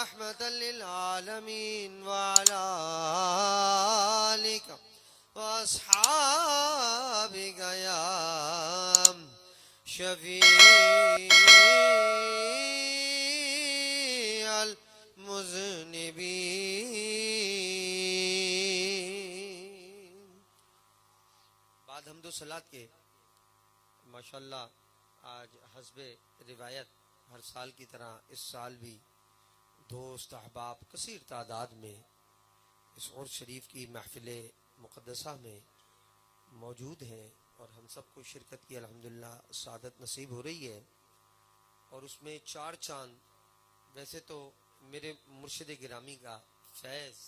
रहमतल लिल आलमीन व अला आलिका व अस्हाबिका या शफीअल मुज़निबीन। बाद हमदो सलात के माशाअल्लाह आज हस्बे रिवायत हर साल की तरह इस साल भी दोस्त अहबाब कसीर तादाद में इस उर्स शरीफ की महफिल मुक़द्दसा में मौजूद हैं और हम सबको शिरकत की अल्हम्दुलिल्लाह सादत नसीब हो रही है। और उसमें चार चांद, वैसे तो मेरे मुर्शिद गिरामी का फैज़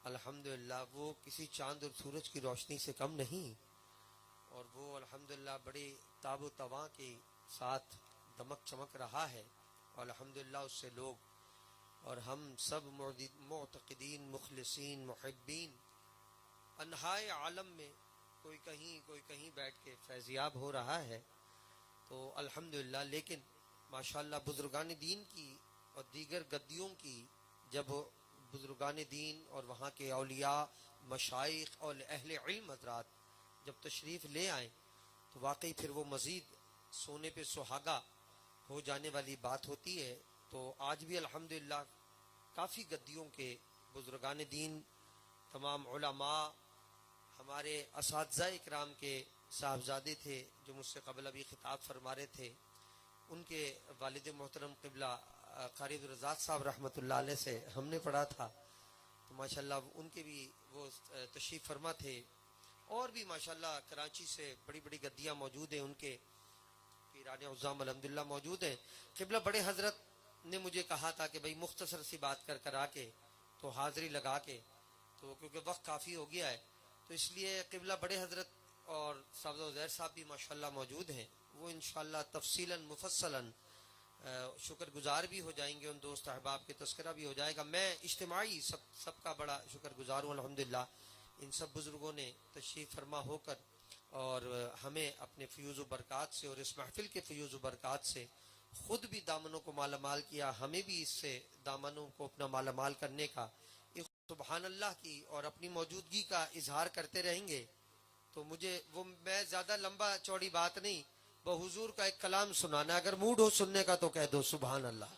अल्हम्दुलिल्लाह वो किसी चांद और सूरज की रोशनी से कम नहीं, और वो अल्हम्दुलिल्लाह बड़े ताबो तवा के साथ दमक चमक रहा है। और अल्हम्दुलिल्लाह उससे लोग और हम सब मुअतक़िदीन, मुखलिसीन, मुहिब्बीन अनहाए आलम में कोई कहीं बैठ के फैज़याब हो रहा है। तो अल्हम्दुलिल्लाह, लेकिन माशाअल्लाह बुजुर्गान दीन की और दीगर गद्दियों की जब बुजुर्गान दीन और वहाँ के औलिया, मशाइख और अहले इल्म हज़रात जब तशरीफ़ ले आए तो वाकई फिर वो मज़ीद सोने पे सुहागा हो जाने वाली बात होती है। तो आज भी अल्हम्दुलिल्लाह काफ़ी गद्दियों के बुजुर्गान दीन, तमाम उलमा, हमारे असातिज़ा इकराम के साहबजादे थे जो मुझसे कबल अभी खिताब फरमा रहे थे, उनके वालिद मोहतरम क़िबला क़ारी रज़ाक़ साहब रहमतुल्लाह अलैह से हमने पढ़ा था। तो माशाअल्लाह उनके भी वो तशरीफ़ फरमा थे। और भी माशाअल्लाह कराची से बड़ी बड़ी गद्दियाँ मौजूद हैं, उनके पीराने उज़्ज़ाम अल्हम्दुलिल्लाह मौजूद हैं। क़िबला बड़े हज़रत ने मुझे कहा था कि भाई मुख्तसर सी बात कर आके तो हाज़री लगा के, तो क्योंकि वक्त काफ़ी हो गया है तो इसलिए क़िबला बड़े हज़रत और साहब उज़ैर साहब भी माशाअल्लाह मौजूद हैं। वो इंशाअल्लाह तफसीलन मुफस्सलन शुक्रगुजार भी हो जाएंगे, उन दोस्त अहबाब के तस्करा भी हो जाएगा। मैं इज्तिमाई सबका बड़ा शुक्रगुजार हूँ अल्हम्दुलिल्लाह। इन सब बुज़ुर्गों ने तशरीफ़ फरमा होकर और हमें अपने फ़यूज़ व बरक़ात से और इस महफ़िल के फ़यूज़ व बरक़ात से ख़ुद भी दामनों को मालामाल किया, हमें भी इससे दामनों को अपना मालामाल करने का सुबहान अल्लाह की और अपनी मौजूदगी का इजहार करते रहेंगे। तो मुझे वो मैं ज़्यादा लंबा चौड़ी बात नहीं, बहुज़ूर का एक कलाम सुनाना, अगर मूड हो सुनने का तो कह दो सुबहान अल्लाह।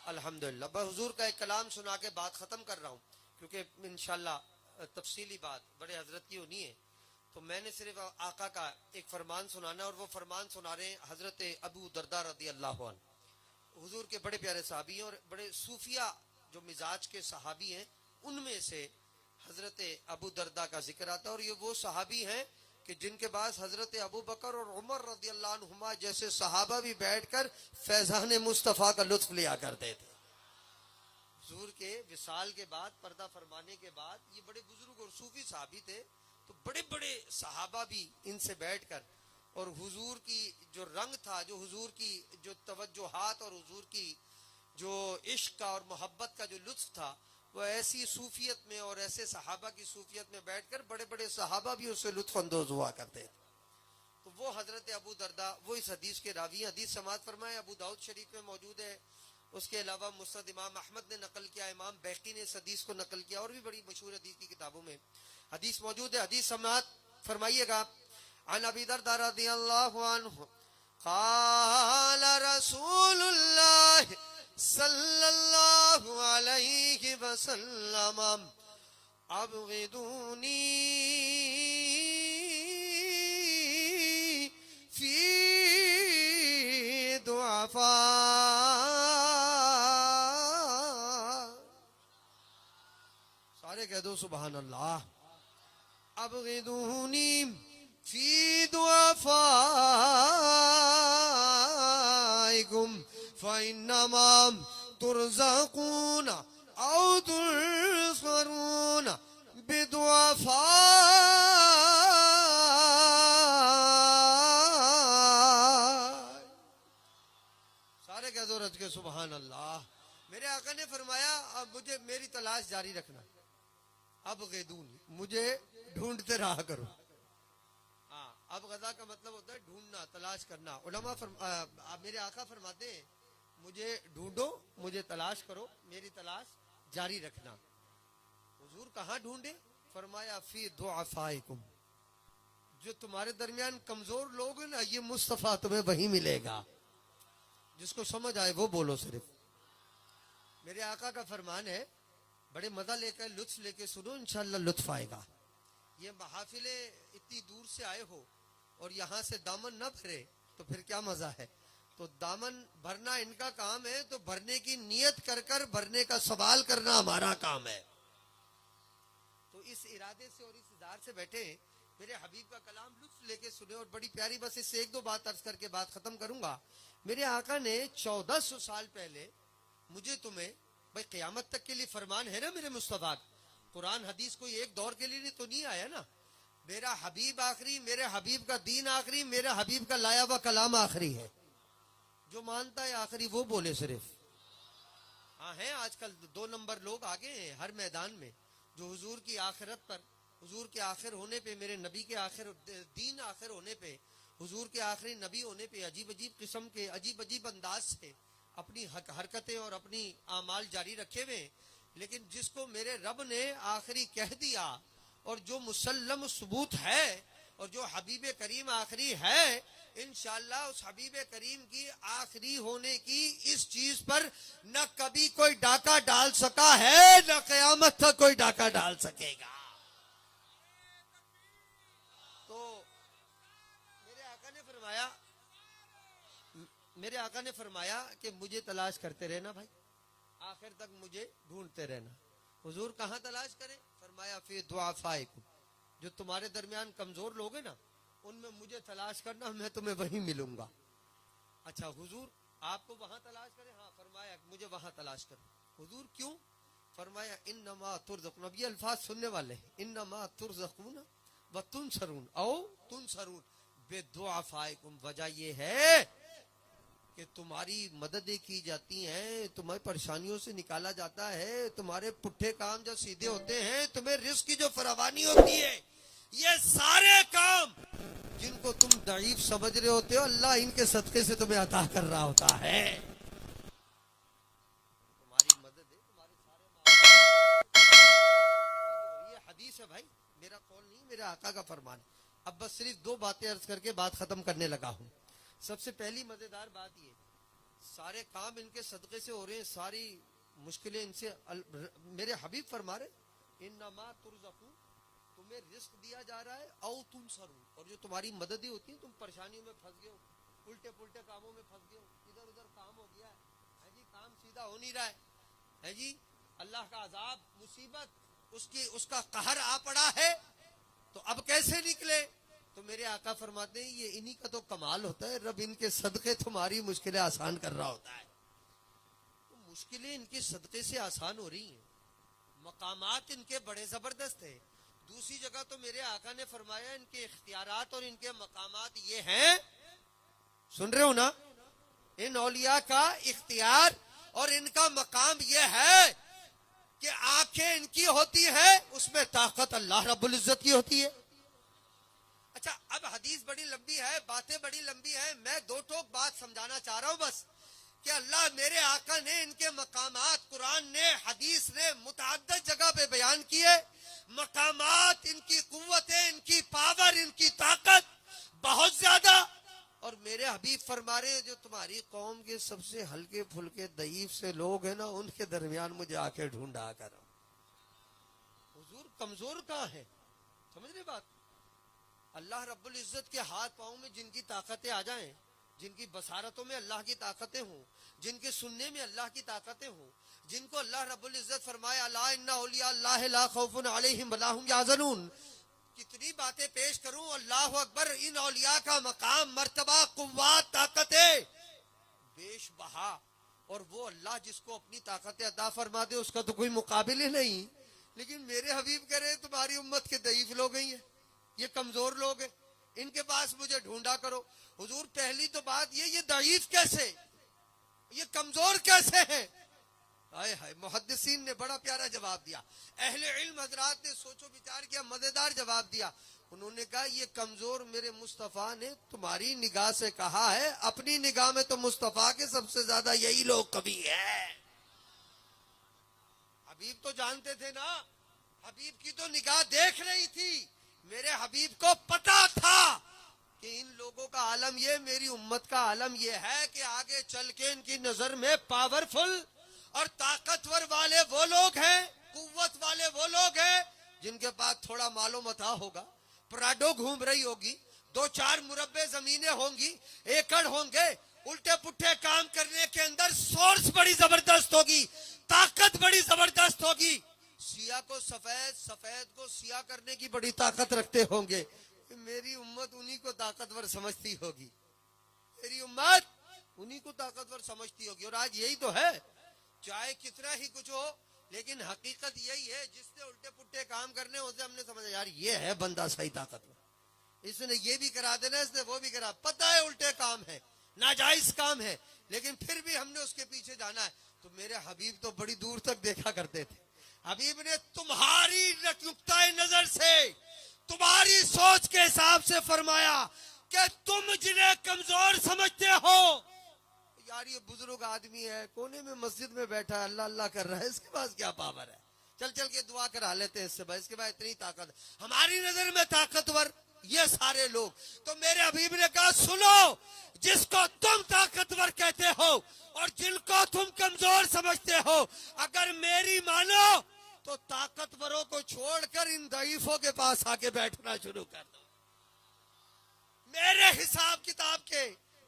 अल्हम्दुलिल्लाह बहुज़ूर का एक कलाम सुना के बात ख़त्म कर रहा हूँ, क्योंकि इंशाअल्लाह तफसीली बात बड़े हज़रत की होनी है। तो मैंने सिर्फ आका का एक फरमान सुनाना, और वो फरमान सुना रहे हैं हज़रत अबू दरदा रज़ी अल्लाह अन्हु, हुजूर के बड़े प्यारे सहाबी हैं और बड़े सूफिया जो मिजाज के सहाबी हैं, उनमें से हज़रत अबू दरदा का जिक्र आता है। और ये वो सहाबी हैं कि जिनके पास हज़रत अबू बकर और उमर रज़ी अल्लाह अन्हुमा जैसे सहाबा भी बैठकर फैज़ान मुस्तफ़ा का लुत्फ़ लिया करते थे। हुजूर के विसाल के बाद, पर्दा फरमाने के बाद, ये बड़े बुजुर्ग और सूफी सहाबी थे, तो बड़े बड़े सहाबा भी इनसे बैठकर और हुजूर की जो रंग था, जो हुजूर की जो तवज्जुहात और हुजूर की जो इश्क का और मोहब्बत का जो लुत्फ था, वो ऐसी सूफियत में और ऐसे सहाबा की सूफियत में बैठकर बड़े बड़े सहाबा भी उससे लुत्फ अंदोज हुआ करते थे। तो वो हज़रत अबू दरदा वो इस हदीस के रावी, हदीस समाअत फरमाए, अबू दाऊद शरीफ में मौजूद है। उसके अलावा मुस्नद इमाम अहमद ने नकल किया, इमाम बैकी ने इस हदीस को नकल किया, और भी बड़ी मशहूर हदीस की किताबों में हदीस मौजूद है। हदीस समाअत फरमाइएगा। अन अबी दरदा रज़ियल्लाहु अन्हु क़ाल रसूलुल्लाह सल्लल्लाहु अलैहि वसल्लम अबग़िदूनी फी दुआफा। सारे कह दो सुभान अल्लाह। अबग़िदूनी फी दुआफाइकुम फ़इन्नमा तुरज़क़ून औ तुरज़क़ून बिदुआफा। सारे कह दो रज के सुभान अल्लाह। मेरे आका ने फरमाया, अब मुझे मेरी तलाश जारी रखना, अब ग़िदूनी मुझे ढूंढते रहा करो। हाँ, अब गज़ा का मतलब होता है ढूंढना, तलाश करना। उलमा मेरे आका फरमाते हैं, मुझे ढूंढो, मुझे तलाश करो, मेरी तलाश जारी रखना। हुजूर कहाँ ढूंढे? फरमाया फी दुआफाइकुम, जो तुम्हारे दरमियान कमजोर लोग हैं ना, ये मुस्तफा तुम्हें वही मिलेगा। जिसको समझ आए वो बोलो सिर्फ। मेरे आका का फरमान है, बड़े मजा लेकर लुत्फ लेके सुनो, इंशाल्लाह लुत्फ आएगा। ये महफिले इतनी दूर से आए हो और यहाँ से दामन न भरे तो फिर क्या मजा है। तो दामन भरना इनका काम है, तो भरने की नियत कर कर भरने का सवाल करना हमारा काम है। तो इस इरादे से और इस इज़ार से बैठे मेरे हबीब का कलाम लुत्फ लेके सुने। और बड़ी प्यारी, बस इससे एक दो बात अर्ज करके बात खत्म करूंगा। मेरे आका ने 1400 साल पहले मुझे तुम्हें, भाई क़यामत तक के लिए फरमान है ना मेरे मुस्तफा, कुरान हदीस कोई एक दौर के लिए तो नहीं आया ना। मेरा हबीब आखिरी, मेरे हबीब का दीन आखिरी, मेरे हबीब का लाया हुआ कलाम आखिरी है। जो मानता है आखिरी वो बोले सिर्फ। हाँ है आजकल 2 नंबर लोग आगे हैं हर मैदान में, जो हुजूर की आखिरत पर, हुजूर के आखिर होने पे, मेरे नबी के आखिर दीन आखिर होने पे, हुजूर के आखिरी नबी होने पे अजीब अजीब किस्म के अजीब अजीब अंदाज से अपनी हरकतें और अपनी आमाल जारी रखे हुए। लेकिन जिसको मेरे रब ने आखिरी कह दिया और जो मुसल्लम सबूत है और जो हबीब करीम आखिरी है, इंशाअल्लाह उस हबीब करीम की आखिरी होने की इस चीज पर न कभी कोई डाका डाल सका है, न क़यामत तक कोई डाका डाल सकेगा। तो मेरे आका ने फरमाया कि मुझे तलाश करते रहना भाई, आखिर तक मुझे ढूंढते रहना। हुजूर कहाँ तलाश करें? फरमाया फी दुआफाइकुम, जो तुम्हारे दरमियान कमजोर लोग हैं ना, उनमें मुझे तलाश करना, मैं तुम्हें वहीं मिलूंगा। अच्छा हुजूर आपको वहां तलाश करें? हाँ। फरमाया मुझे वहां तलाश करो। हुजूर क्यों? फरमाया इन्नमा तुरज़क़ून, अब ये अल्फाज सुनने वाले, इन्नमा तुरज़क़ून व तुनसरून औ तुनसरून बिदुआफाइकुम, वजह ये है कि तुम्हारी मददें की जाती हैं, तुम्हें परेशानियों से निकाला जाता है, तुम्हारे पुट्ठे काम जो सीधे होते हैं, तुम्हें रिस्क की जो फरावानी होती है, ये सारे काम जिनको तुम दईफ समझ रहे होते हो, अल्लाह इनके सदके से तुम्हें अता कर रहा होता है। तुम्हारी मदद है, तुम्हारे सारे ये हदीस है भाई, मेरा कौल नहीं, मेरे आका का फरमान। अब बस सिर्फ 2 बातें अर्ज करके बात खत्म करने लगा हूँ। सबसे पहली मजेदार बात ये, सारे काम इनके सदके से हो रहे हैं, सारी मुश्किलें इनसे। मेरे हबीब फरमा रहे इन्नमा तुरज़क़ून, तुम्हें रिस्क दिया जा रहा है, औ तुनसरून, और जो तुम्हारी मददें होती हैं, तुम परेशानियों में फंस गए हो, उल्टे पुल्टे कामों में फंस गए हो, इधर उधर काम हो गया है जी, काम सीधा हो नहीं रहा है जी, अल्लाह का अजाब, मुसीबत, उसका कहर आ पड़ा है, तो अब कैसे निकले? तो मेरे आका फरमाते हैं ये इन्हीं का तो कमाल होता है, रब इनके सदके तुम्हारी मुश्किलें आसान कर रहा होता है। तो मुश्किलें इनके सदके से आसान हो रही हैं, मकामात इनके बड़े जबरदस्त है। दूसरी जगह तो मेरे आका ने फरमाया इनके इख्तियारात और इनके मकामात ये हैं, सुन रहे हो ना, इन औलिया का इख्तियार और इनका मकाम ये है कि आंखें इनकी होती है, उसमें ताकत अल्लाह रब्बुल इज्जत की होती है। अच्छा अब हदीस बड़ी लंबी है, बातें बड़ी लंबी है, मैं 2 टोक बात समझाना चाह रहा हूं बस, कि अल्लाह मेरे आका ने इनके मकामात कुरान ने हदीस ने मुतअद्दिद जगह पे बयान किए। मकामात, इनकी कुव्वतें, इनकी पावर, इनकी ताकत बहुत ज्यादा। और मेरे हबीब फरमा रहे जो तुम्हारी कौम के सबसे हल्के फुल्के दईफ से लोग हैं ना, उनके दरमियान मुझे आके ढूंढा कर। हुजूर कमजोर कहाँ है? समझ रहे बात? अल्लाह रब्बुल इज्जत के हाथ पांव में जिनकी ताकतें आ जाएं, जिनकी बसारतों में अल्लाह की ताकतें हों, जिनके सुनने में अल्लाह की ताकतें हों, जिनको अल्लाह रब्बुल इज्जत फरमाया अला इन्ना औलिया अल्लाह ला खौफुन अलैहिम वला हुम यहज़नून, कितनी बातें पेश करूं, अल्लाह अकबर। इन औलिया का मकाम, मर्तबा, कुव्वत, ताकतें बेश बहा, और वो अल्लाह जिसको अपनी ताकतें अता फरमा दे उसका तो कोई मुकाबिल ही नहीं। लेकिन मेरे हबीब कह रहे तुम्हारी उम्मत के दईफ लोग ही हैं, ये कमजोर लोग हैं, इनके पास मुझे ढूंढा करो। हुजूर पहली तो बात ये दईफ कैसे, ये कमजोर कैसे हैं? हाय हाय, मुहद्दिसीन ने बड़ा प्यारा जवाब दिया, अहले इल्म हजरात ने सोचो विचार किया, मजेदार जवाब दिया। उन्होंने कहा ये कमजोर मेरे मुस्तफा ने तुम्हारी निगाह से कहा है, अपनी निगाह में तो मुस्तफा के सबसे ज्यादा यही लोग कवि है। हबीब तो जानते थे ना, हबीब की तो निगाह देख रही थी। मेरे हबीब को पता था कि इन लोगों का आलम ये, मेरी उम्मत का आलम ये है कि आगे चल के इनकी नजर में पावरफुल और ताकतवर वाले वो लोग हैं, कुव्वत वाले वो लोग हैं जिनके पास थोड़ा मालो मता होगा, प्राडो घूम रही होगी, 2-4 मुरब्बे जमीनें होंगी, एकड़ होंगे, उल्टे पुट्टे काम करने के अंदर सोर्स बड़ी जबरदस्त होगी, ताकत बड़ी जबरदस्त होगी। सिया को सफेद, सफेद को सिया करने की बड़ी ताकत रखते होंगे। मेरी उम्मत उन्हीं को ताकतवर समझती होगी, मेरी उम्मत उन्हीं को ताकतवर समझती होगी। और आज यही तो है, चाहे कितना ही कुछ हो, लेकिन हकीकत यही है, जिसने उल्टे पुट्टे काम करने होते हमने समझा यार ये है बंदा सही ताकतवर, इसने ये भी करा देना, इसने वो भी करा, पता है उल्टे काम है, नाजायज काम है, लेकिन फिर भी हमने उसके पीछे जाना है। तो मेरे हबीब तो बड़ी दूर तक देखा करते थे। हबीब ने तुम्हारी नुक्ताए नजर से, तुम्हारी सोच के हिसाब से फरमाया कि तुम जिन्हें कमजोर समझते हो, यार ये बुजुर्ग आदमी है, कोने में मस्जिद में बैठा है, अल्लाह अल्लाह कर रहा है, इसके पास क्या पावर है, चल चल के दुआ करा लेते हैं इससे, भाई इसके बाद इतनी ताकत। हमारी नजर में ताकतवर ये सारे लोग। तो मेरे हबीब ने कहा सुनो, जिसको तुम ताकतवर कहते हो और जिनको तुम कमजोर समझते हो, अगर मेरी मानो तो ताकतवरों को छोड़कर इन दईफों के पास आके बैठना शुरू कर दो। मेरे हिसाब किताब के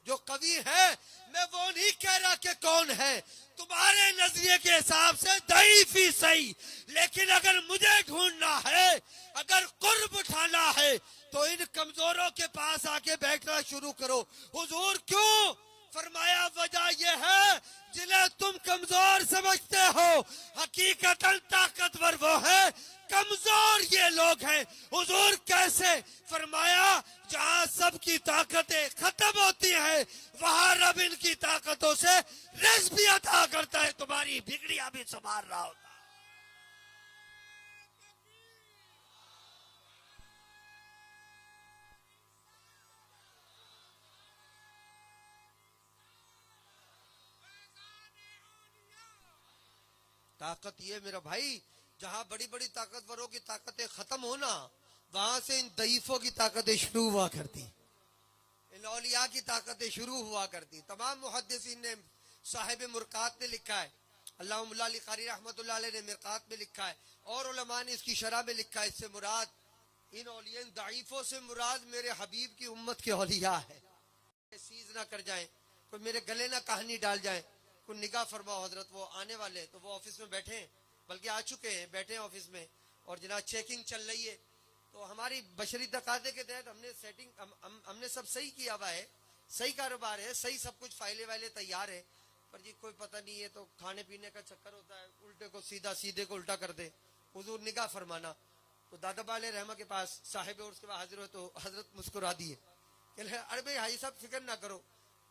जो कवि है, मैं वो नहीं कह रहा कि कौन है, तुम्हारे नजरिए के हिसाब से दईफ ही सही, लेकिन अगर मुझे ढूंढना है, अगर कुर्ब उठाना है, तो इन कमजोरों के पास आके बैठना शुरू करो। हुजूर क्यों? फरमाया वजह यह है, जिन्हें तुम कमजोर समझते हो हकीकतन ताकतवर वो है, कमजोर ये लोग हैं। हुजूर कैसे? फरमाया जहां सबकी ताकतें खत्म होती हैं, वहां रब इनकी ताकतों से रिज़्क़ भी अता करता है, तुम्हारी बिगड़ियां भी संभाल रहा होता है। ताकत ये मेरा भाई, जहां बड़ी बड़ी ताकतवरों की ताकतें खत्म होना, वहां से इन दईफों की ताकतें शुरू हुआ करती, इन औलिया की ताकतें शुरू हुआ करती। तमाम मुहद्दिसीन ने, साहिब मुरकात ने लिखा है, अल्लाह मुल्ला अली कारी रहमतुल्लाह अलैह ने मिरकात में लिखा है, और उलमा ने इसकी शरह में लिखा है, इससे मुराद इन औलिया, इन दईफों से मुराद मेरे हबीब की उम्मत के औलिया है। सीज ना कर जाए, कोई मेरे गले ना कहानी डाल जाए, कोई निगाह फरमाओ हजरत, वो आने वाले, तो वो ऑफिस में बैठे हैं, बल्कि आ चुके हैं, बैठे हैं ऑफिस में, और जनाब चेकिंग चल रही है। तो हमारी बशरी तकाजे के तहत हमने सेटिंग, हमने सब सही किया हुआ है, सही कारोबार है, सही सब कुछ, फाइलें वाइलें तैयार है, पर जी कोई पता नहीं है, तो खाने पीने का चक्कर होता है, उल्टे को सीधा, सीधे को उल्टा कर दे। हुजूर निगाह फरमाना। तो दादा बाले रहमा के पास साहिब और उसके बाद हाजिर हो, तो हजरत मुस्कुरा दिए, अरे भाई हाजी साहब फिक्र ना करो,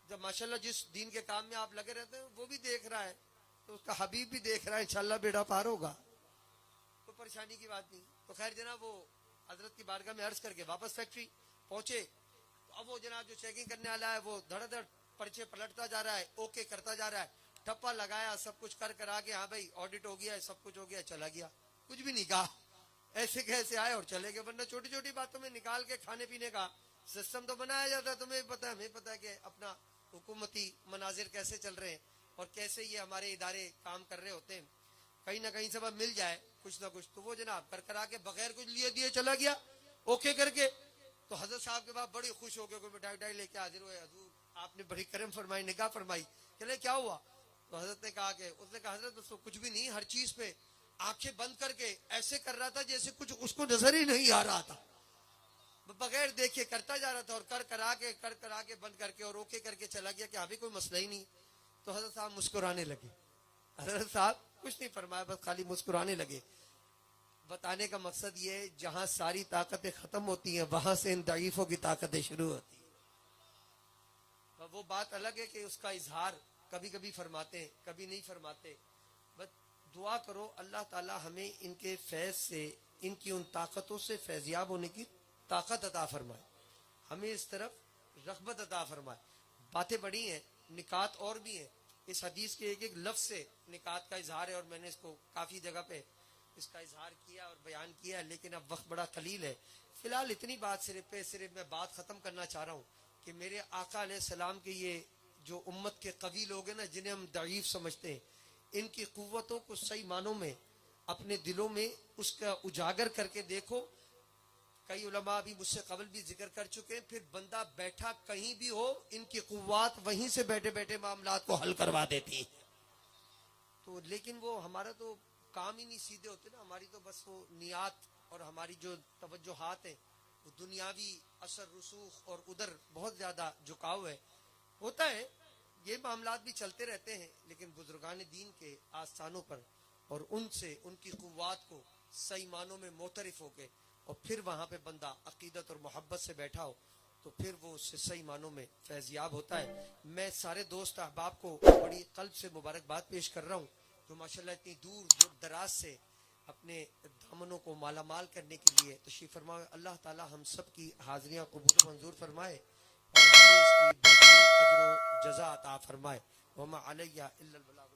जब माशाल्लाह जिस दीन के काम में आप लगे रहते हैं वो भी देख रहा है, तो उसका हबीब भी देख रहा है, इंशाल्लाह बेड़ा पार होगा, तो परेशानी की बात नहीं। तो खैर जनाब वो हजरत की बारगाह में अर्ज करके वापस फैक्ट्री पहुंचे। तो अब वो जनाब जो चेकिंग करने वाला है वो धड़ाधड़ पर्चे पलटता जा रहा है, ओके करता जा रहा है, ठप्पा लगाया, सब कुछ कर करा के, हाँ भाई ऑडिट हो गया है, सब कुछ हो गया, चला गया, कुछ भी नहीं कहा, ऐसे कैसे आए और चले गए। वरना छोटी छोटी बातों में निकाल के खाने पीने का सिस्टम तो बनाया जाता है, तुम्हें पता है, हमें पता है कि अपना हुकूमती मनाजिर कैसे चल रहे हैं और कैसे ये हमारे इदारे काम कर रहे होते हैं। कहीं ना कहीं से अब मिल जाए कुछ ना कुछ, तो वो जनाब कर करा के बगैर कुछ लिए दिए चला गया, ओके करके। तो हजरत साहब के बाद बड़ी खुश हो गए, कोई मिठाई उठाई लेके हाजिर हुए, हजूर आपने बड़ी करम फरमाई, निगाह फरमाई। चले क्या हुआ? तो हजरत ने कहा कि, उसने कहा हजरत दोस्तों कुछ भी नहीं, हर चीज पे आंखें बंद करके ऐसे कर रहा था जैसे कुछ उसको नजर ही नहीं आ रहा था, बगैर देखे करता जा रहा था, और कर करा के बंद करके और ओके करके चला गया कि अभी कोई मसला ही नहीं। तो हजरत साहब मुस्कुराने लगे, हजरत साहब कुछ नहीं फरमाया, बस खाली मुस्कुराने लगे। बताने का मकसद ये है, जहां सारी ताकतें खत्म होती हैं वहां से इन दईफों की ताकतें शुरू होती हैं। तो वो बात अलग है कि उसका इजहार कभी कभी फरमाते हैं, कभी नहीं फरमाते। बस दुआ करो अल्लाह ताला हमें इनके फैज से, इनकी उन ताकतों से फैजियाब होने की ताकत अता फरमाए, हमें इस तरफ रग़बत अता फरमाए। बातें बड़ी हैं, निकात और भी हैं। इस हदीस के एक एक लफ्ज़ से निकात का इजहार है और मैंने इसको काफ़ी जगह पे इसका इजहार किया और बयान किया, लेकिन अब वक्त बड़ा कलील है। फिलहाल इतनी बात सिर्फ मैं बात ख़त्म करना चाह रहा हूँ कि मेरे आका अलैहिस्सलाम के ये जो उम्मत के कवी लोग हैं ना, जिन्हें हम दईफ समझते हैं, इनकी कुव्वतों को सही मानों में अपने दिलों में उसका उजागर करके देखो। कई उलमा अभी मुझसे कबल भी जिक्र कर चुके हैं, फिर बंदा बैठा कहीं भी हो, इनकी कुव्वात वहीं से बैठे बैठे मामलात को हल करवा देती है। तो लेकिन वो हमारा तो काम ही नहीं सीधे होते ना, हमारी तो बस वो नियत और हमारी जो तवज्जुहात है वो दुनियावी असर रसूख और उधर बहुत ज्यादा झुकाव है। होता है, ये मामलात भी चलते रहते हैं, लेकिन बुजुर्गान दीन के आस्थानों पर और उनसे उनकी कुव्वात को सही मानों में मोतरिफ होके और फिर वहां पे बंदा अकीदत और मोहब्बत से बैठा हो तो फिर वो उससे सही मानों में फैजियाब होता है। मैं सारे दोस्त अहबाब को बड़ी कल्ब से मुबारकबाद पेश कर रहा हूँ जो माशाल्लाह इतनी दूर दराज से अपने दामनों को मालामाल करने के लिए तशरीफ फरमाए। अल्लाह ताला हम सब की हाजिरियां कबूल मंजूर फरमाए और हमें इसकी बेहतरीन अजर व जज़ा अता फरमाए। वमा अलैया इल्लल बलाग।